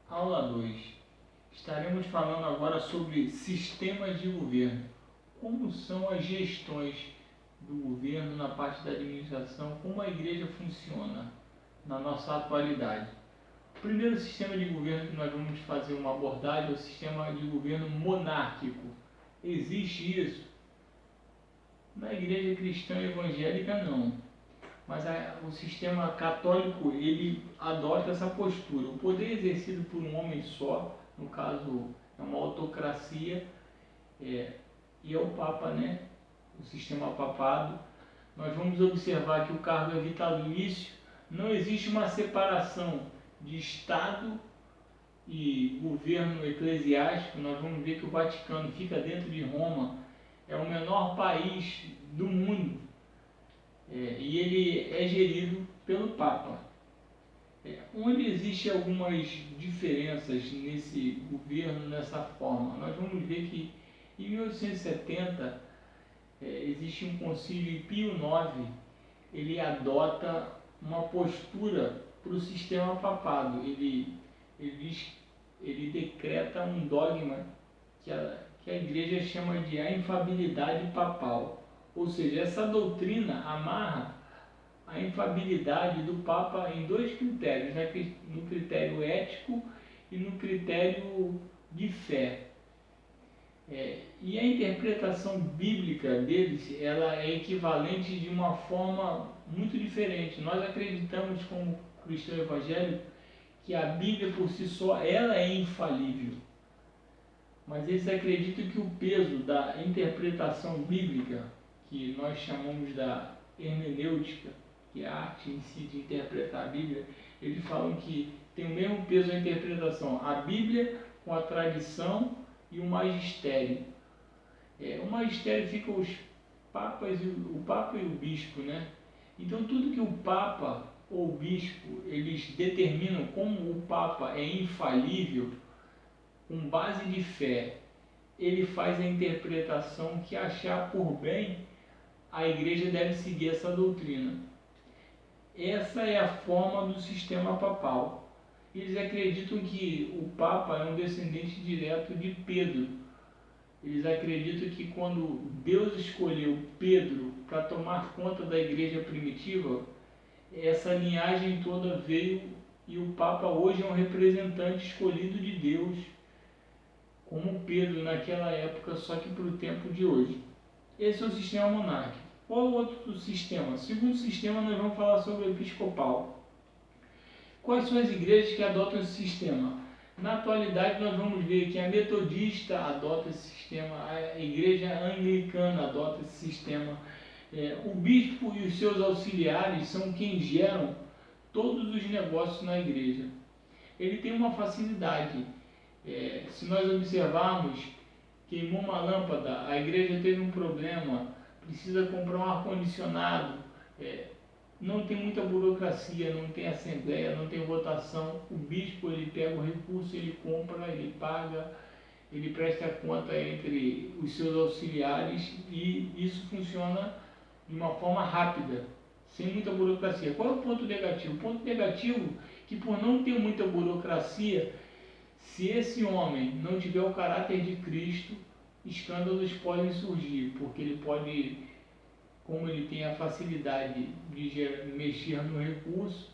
Aula 2. Estaremos falando agora sobre sistemas de governo. Como são as gestões do governo na parte da administração, como a igreja funciona na nossa atualidade. O primeiro sistema de governo que nós vamos fazer uma abordagem é o sistema de governo monárquico. Existe isso? Na igreja cristã evangélica não. Mas o sistema católico, ele adota essa postura. O poder exercido por um homem só, no caso é uma autocracia, e é o Papa, né? O sistema papado. Nós vamos observar que o cargo é vitalício, não existe uma separação de Estado e governo eclesiástico. Nós vamos ver que o Vaticano fica dentro de Roma, é o menor país do mundo, e ele é gerido pelo Papa. Onde existem algumas diferenças nesse governo, nessa forma, nós vamos ver que em 1870 existe um concílio e Pio IX, ele adota uma postura para o sistema papado. Ele decreta um dogma que a igreja chama de a infabilidade papal. Ou seja, essa doutrina amarra a infabilidade do Papa em dois critérios, né? No critério ético e no critério de fé. E a interpretação bíblica deles, ela é equivalente de uma forma muito diferente. Nós acreditamos, como cristão evangélico, que a Bíblia por si só ela é infalível. Mas eles acreditam que o peso da interpretação bíblica, que nós chamamos da hermenêutica, que é a arte em si de interpretar a Bíblia, eles falam que tem o mesmo peso a interpretação, a Bíblia com a tradição e o magistério. O magistério fica os papas, o papa e o bispo, né? Então tudo que o papa ou o bispo eles determinam, como o papa é infalível, com base de fé, ele faz a interpretação que achar por bem, a igreja deve seguir essa doutrina. Essa é a forma do sistema papal. Eles acreditam que o Papa é um descendente direto de Pedro. Eles acreditam que quando Deus escolheu Pedro para tomar conta da igreja primitiva, essa linhagem toda veio e o Papa hoje é um representante escolhido de Deus, como Pedro naquela época, só que para o tempo de hoje. Esse é o sistema monárquico. Qual é o outro sistema? Segundo sistema, nós vamos falar sobre o episcopal. Quais são as igrejas que adotam esse sistema? Na atualidade, nós vamos ver que a metodista adota esse sistema, a igreja anglicana adota esse sistema. O bispo e os seus auxiliares são quem geram todos os negócios na igreja. Ele tem uma facilidade. Se nós observarmos, queimou uma lâmpada, a igreja teve um problema, precisa comprar um ar-condicionado, não tem muita burocracia, não tem assembleia, não tem votação. O bispo ele pega o recurso, ele compra, ele paga, ele presta conta entre os seus auxiliares e isso funciona de uma forma rápida, sem muita burocracia. Qual é o ponto negativo? O ponto negativo é que por não ter muita burocracia, se esse homem não tiver o caráter de Cristo, escândalos podem surgir, porque ele pode, como ele tem a facilidade de mexer no recurso,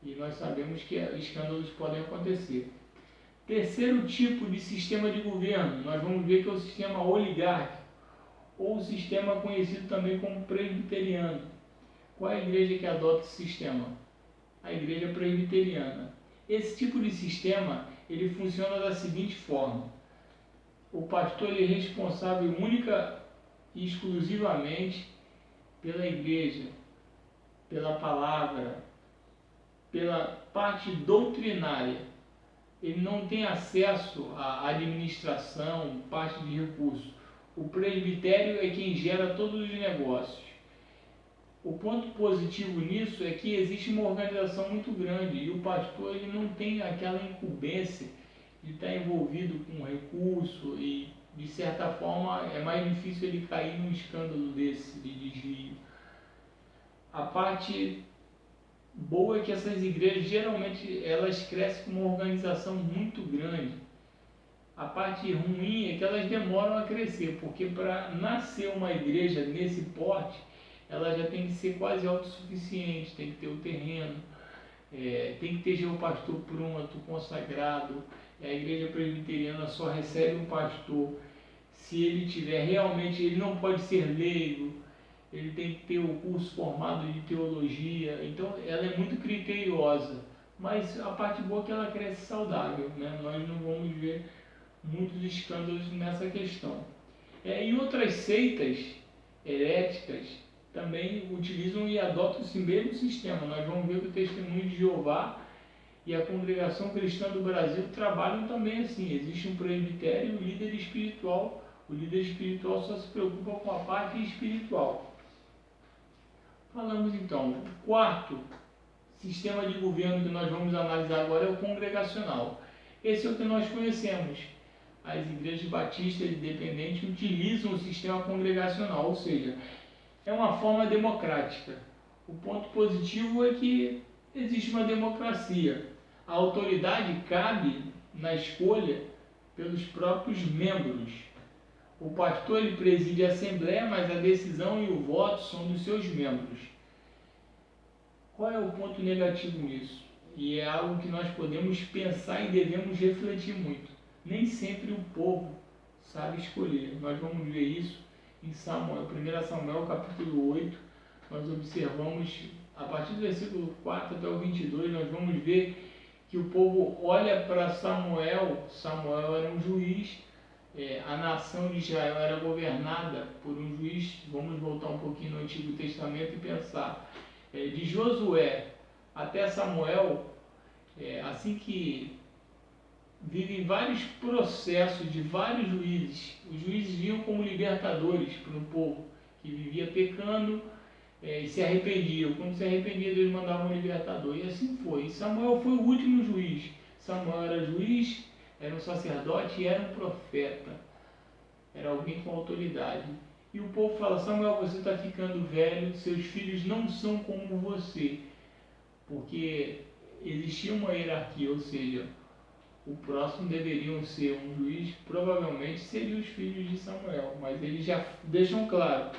e nós sabemos que escândalos podem acontecer. Terceiro tipo de sistema de governo, nós vamos ver que é o sistema oligárquico, ou o sistema conhecido também como presbiteriano. Qual é a igreja que adota esse sistema? A igreja presbiteriana. Esse tipo de sistema ele funciona da seguinte forma: o pastor ele é responsável única e exclusivamente pela igreja, pela palavra, pela parte doutrinária. Ele não tem acesso à administração, parte de recursos. O presbitério é quem gera todos os negócios. O ponto positivo nisso é que existe uma organização muito grande e o pastor ele não tem aquela incumbência de estar envolvido com recurso e, de certa forma, é mais difícil ele cair num escândalo desse, de desvio. A parte boa é que essas igrejas geralmente elas crescem com uma organização muito grande. A parte ruim é que elas demoram a crescer, porque para nascer uma igreja nesse porte, ela já tem que ser quase autossuficiente, tem que ter o terreno, tem que ter já o pastor pronto, consagrado. A igreja presbiteriana só recebe um pastor se ele tiver realmente, ele não pode ser leigo, ele tem que ter o curso formado de teologia, então ela é muito criteriosa, mas a parte boa é que ela cresce saudável, né? Nós não vamos ver muitos escândalos nessa questão. E outras seitas heréticas também utilizam e adotam esse mesmo sistema. Nós vamos ver que o Testemunho de Jeová e a Congregação Cristã do Brasil trabalham também assim. Existe um presbitério e um líder espiritual. O líder espiritual só se preocupa com a parte espiritual. Falamos então, o quarto sistema de governo que nós vamos analisar agora é o congregacional. Esse é o que nós conhecemos. As igrejas batistas independentes utilizam o sistema congregacional, ou seja, é uma forma democrática. O ponto positivo é que existe uma democracia. A autoridade cabe na escolha pelos próprios membros. O pastor ele preside a assembleia, mas a decisão e o voto são dos seus membros. Qual é o ponto negativo nisso? E é algo que nós podemos pensar e devemos refletir muito. Nem sempre o povo sabe escolher. Nós vamos ver isso em Samuel, 1 Samuel capítulo 8. Nós observamos, a partir do versículo 4 até o 22, nós vamos ver que o povo olha para Samuel. Samuel era um juiz, a nação de Israel era governada por um juiz. Vamos voltar um pouquinho no Antigo Testamento e pensar. De Josué até Samuel, assim que vivem vários processos de vários juízes. Os juízes viam como libertadores para um povo que vivia pecando e se arrependia. Quando se arrependia, Deus mandava um libertador. E assim foi. E Samuel foi o último juiz. Samuel era juiz, era um sacerdote e era um profeta. Era alguém com autoridade. E o povo fala: Samuel, você está ficando velho, seus filhos não são como você. Porque existia uma hierarquia, ou seja, o próximo deveriam ser um juiz, provavelmente seriam os filhos de Samuel, mas eles já deixam claro,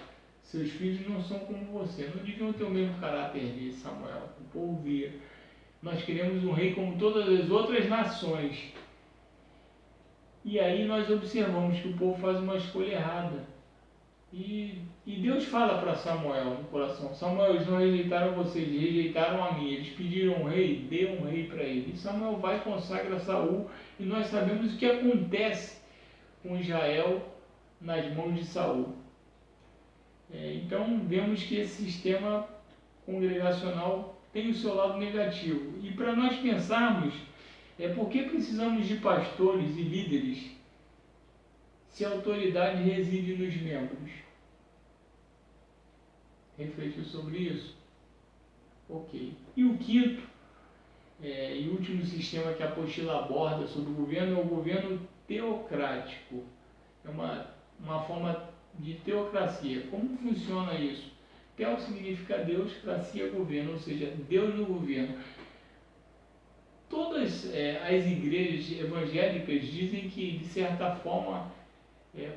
seus filhos não são como você, não deviam ter o mesmo caráter de Samuel. O povo via, nós queremos um rei como todas as outras nações. E aí nós observamos que o povo faz uma escolha errada. E Deus fala para Samuel no coração: Samuel, eles não rejeitaram vocês, rejeitaram a mim. Eles pediram um rei, dê um rei para ele. E Samuel vai e consagra Saul, e nós sabemos o que acontece com Israel nas mãos de Saul. Então vemos que esse sistema congregacional tem o seu lado negativo. E para nós pensarmos, por que precisamos de pastores e líderes se a autoridade reside nos membros? Refletiu sobre isso? Ok. E o quinto e último sistema que a apostila aborda sobre o governo é o governo teocrático. É uma forma de teocracia. Como funciona isso? Teo significa Deus, cracia governo, ou seja, Deus no governo. Todas as igrejas evangélicas dizem que, de certa forma,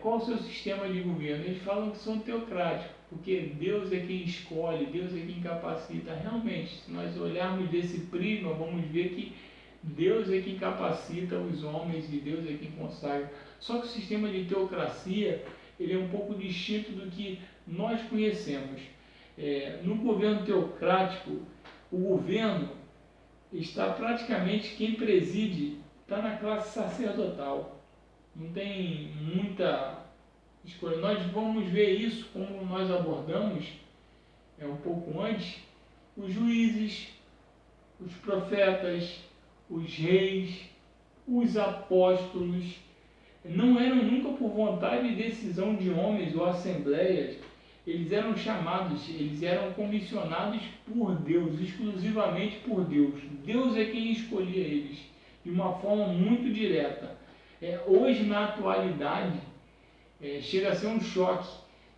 qual o seu sistema de governo? Eles falam que são teocráticos, porque Deus é quem escolhe, Deus é quem capacita. Realmente, se nós olharmos desse prisma, vamos ver que Deus é quem capacita os homens e Deus é quem consagra. Só que o sistema de teocracia, ele é um pouco distinto do que nós conhecemos. No governo teocrático, o governo está praticamente, quem preside está na classe sacerdotal. Não tem muita escolha. Nós vamos ver isso, como nós abordamos um pouco antes, os juízes, os profetas, os reis, os apóstolos, não eram nunca por vontade e decisão de homens ou assembleias. Eles eram chamados, eles eram comissionados por Deus, exclusivamente por Deus. Deus é quem escolhia eles, de uma forma muito direta. Hoje, na atualidade, chega a ser um choque.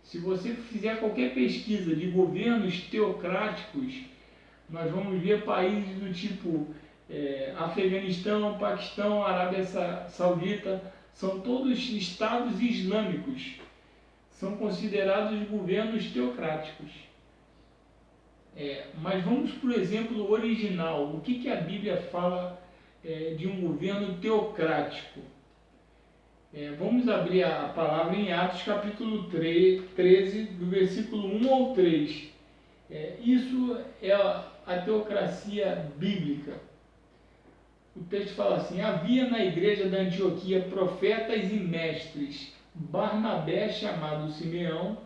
Se você fizer qualquer pesquisa de governos teocráticos, Nós vamos ver países do tipo Afeganistão, Paquistão, Arábia Saudita, são todos estados islâmicos, são considerados governos teocráticos. Mas vamos para o exemplo original. O que a Bíblia fala de um governo teocrático? Vamos abrir a palavra em Atos capítulo 13, do versículo 1 ao 3. Isso é a teocracia bíblica. O texto fala assim: havia na igreja da Antioquia profetas e mestres, Barnabé, chamado Simeão,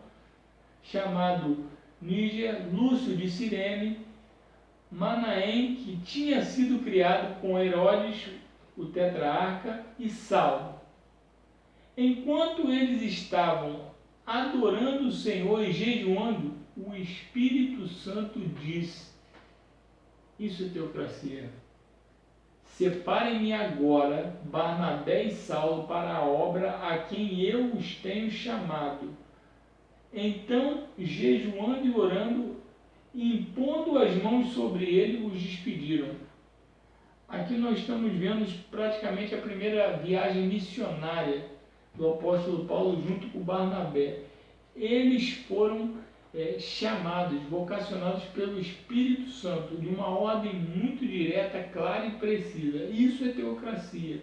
chamado Níger, Lúcio de Cirene, Manaém, que tinha sido criado com Herodes, o tetrarca, e Saulo. Enquanto eles estavam adorando o Senhor e jejuando, o Espírito Santo disse: isso é teocracia. Separem-me agora Barnabé e Saulo para a obra a quem eu os tenho chamado. Então, jejuando e orando, e impondo as mãos sobre ele, os despediram. Aqui nós estamos vendo praticamente a primeira viagem missionária do apóstolo Paulo junto com Barnabé. Eles foram chamados, vocacionados pelo Espírito Santo, de uma ordem muito direta, clara e precisa. Isso é teocracia.